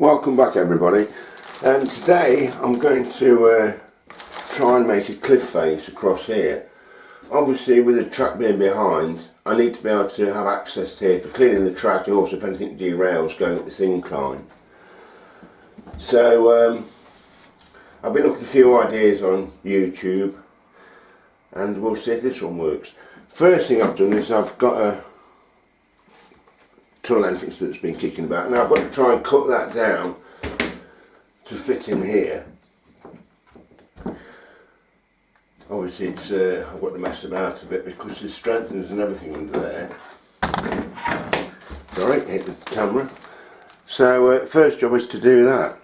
Welcome back everybody, and today I'm going to try and make a cliff face across here. Obviously with the track being behind, I need to be able to have access here for cleaning the track and also if anything derails going up this incline. So I've been looking at a few ideas on YouTube and we'll see if this one works. First thing I've done is I've got a tunnel entrance that's been kicking about. Now I've got to try and cut that down to fit in here. Obviously it's I've got to mess about a bit because there's strengtheners and everything under there. Sorry, hit the camera. So first job is to do that.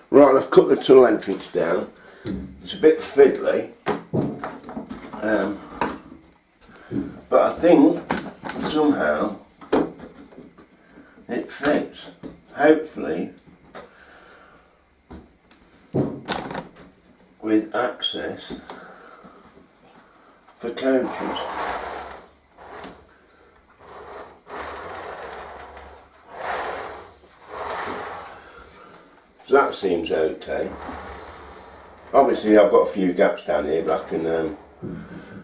Right, I've cut the tunnel entrance down. It's a bit fiddly. But I think somehow it fits, hopefully with access for coaches. So that seems okay. Obviously I've got a few gaps down here, but I can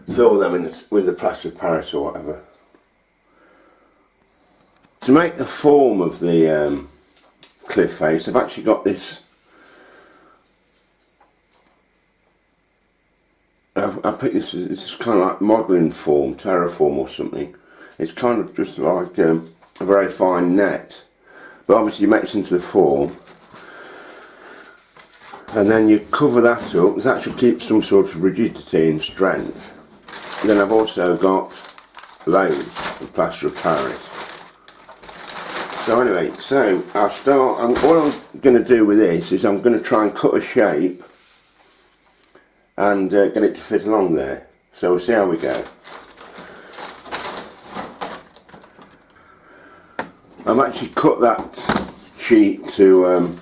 fill them in with the plaster of Paris or whatever. To make the form of the cliff face, I've actually got this. I picked this. It's kind of like modelling form, terraform or something. It's kind of just like a very fine net, but obviously you make this into the form, and then you cover that up. This actually keeps some sort of rigidity and strength. And then I've also got loads of plaster of Paris. So anyway, so I'll start. What I'm going to do with this is I'm going to try and cut a shape and get it to fit along there. So we'll see how we go. I've actually cut that sheet to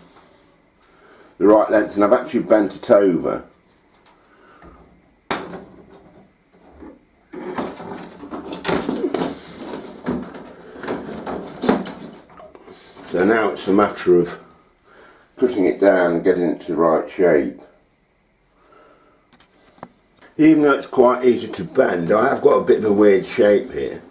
the right length, and I've actually bent it over. So now it's a matter of cutting it down and getting it to the right shape. Even though it's quite easy to bend, I have got a bit of a weird shape here.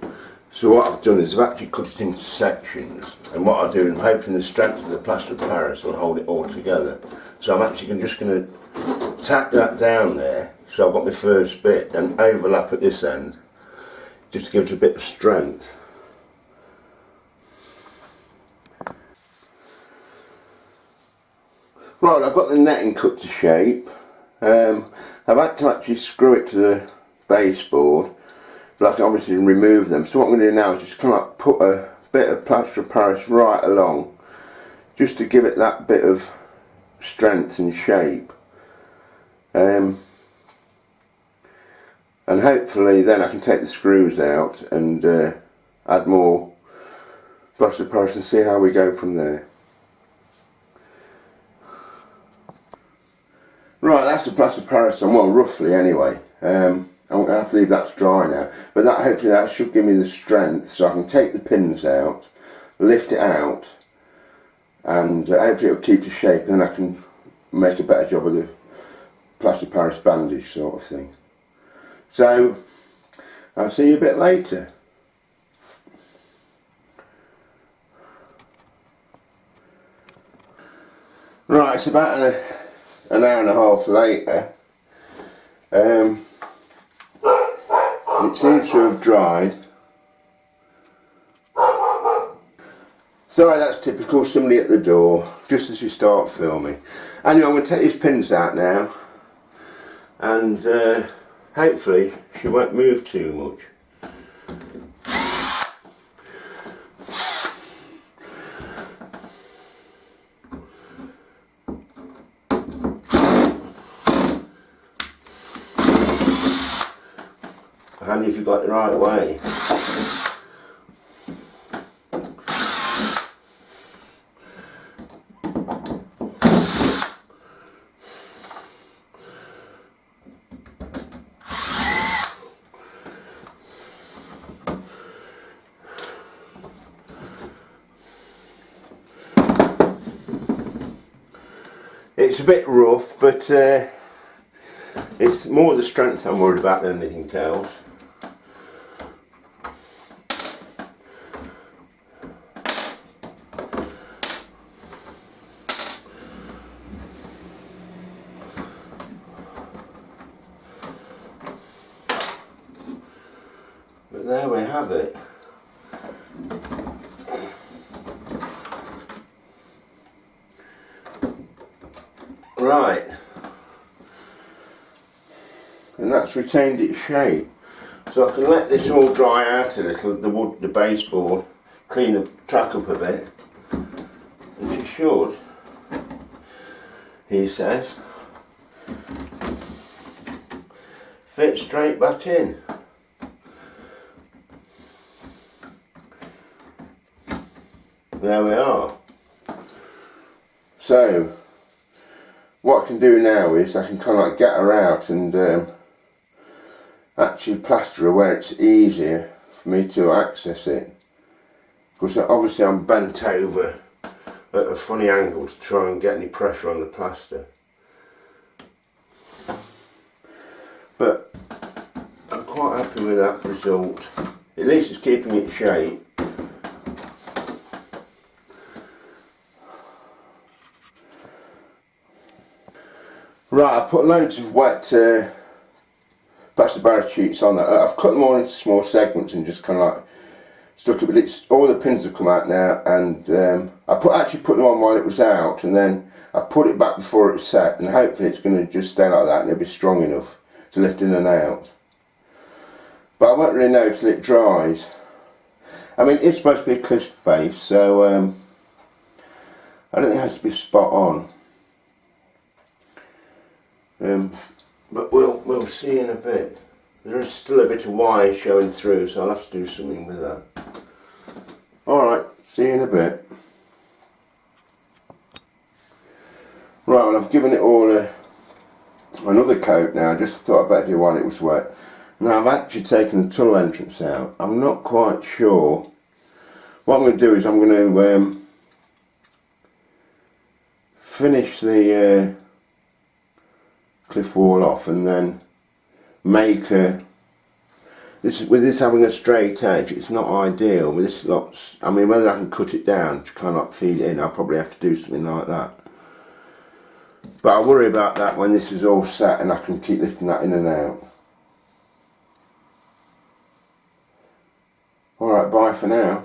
So what I've done is I've actually cut it into sections, and what I'll do, I'm hoping the strength of the plaster of Paris will hold it all together. So I'm actually just going to tack that down there, so I've got my first bit, and overlap at this end, just to give it a bit of strength. Right, I've got the netting cut to shape. I've had to actually screw it to the baseboard, but I can obviously remove them. So what I'm going to do now is just kind of like put a bit of plaster of Paris right along, just to give it that bit of strength and shape. And hopefully then I can take the screws out and add more plaster of Paris and see how we go from there. Right, that's the plaster of Paris on, well, roughly anyway. I'm going to have to leave that to dry now, but that hopefully that should give me the strength so I can take the pins out, lift it out, and hopefully it'll keep the shape, and then I can make a better job of the plaster of Paris bandage sort of thing. So I'll see you a bit later. Right, it's about an hour and a half later. It seems to have dried. Sorry, that's typical, somebody at the door just as you start filming. Anyway, I'm going to take these pins out now, and hopefully she won't move too much. Handy if you got it the right way. It's a bit rough, but it's more the strength I'm worried about than anything else. But there we have it. Right, and that's retained its shape. So I can let this all dry out a little, the wood, the baseboard, clean the track up a bit, and it should, he says, fit straight back in. There we are. So what I can do now is I can kind of like get her out and actually plaster her where it's easier for me to access it, because obviously I'm bent over at a funny angle to try and get any pressure on the plaster. But I'm quite happy with that result. At least it's keeping its shape. Right, I've put loads of wet plaster barrier sheets on that. I've cut them all into small segments and just kind of like stuck it, but it's, all the pins have come out now, and I actually put them on while it was out, and then I put it back before it's set, and hopefully it's going to just stay like that and it'll be strong enough to lift in and out. But I won't really know till it dries. I mean, it's supposed to be a cliff base, so I don't think it has to be spot on. But we'll see in a bit. There is still a bit of wire showing through, so I'll have to do something with that. Alright, see you in a bit. Right, well, I've given it all another coat now. I just thought I'd better do while it was wet. Now I've actually taken the tunnel entrance out. I'm not quite sure. What I'm going to do is I'm going to finish the cliff wall off, and then make a, with this having a straight edge, it's not ideal. With this lots, I mean, whether I can cut it down to kind of like feed it in, I'll probably have to do something like that. But I'll worry about that when this is all set and I can keep lifting that in and out. Alright, bye for now.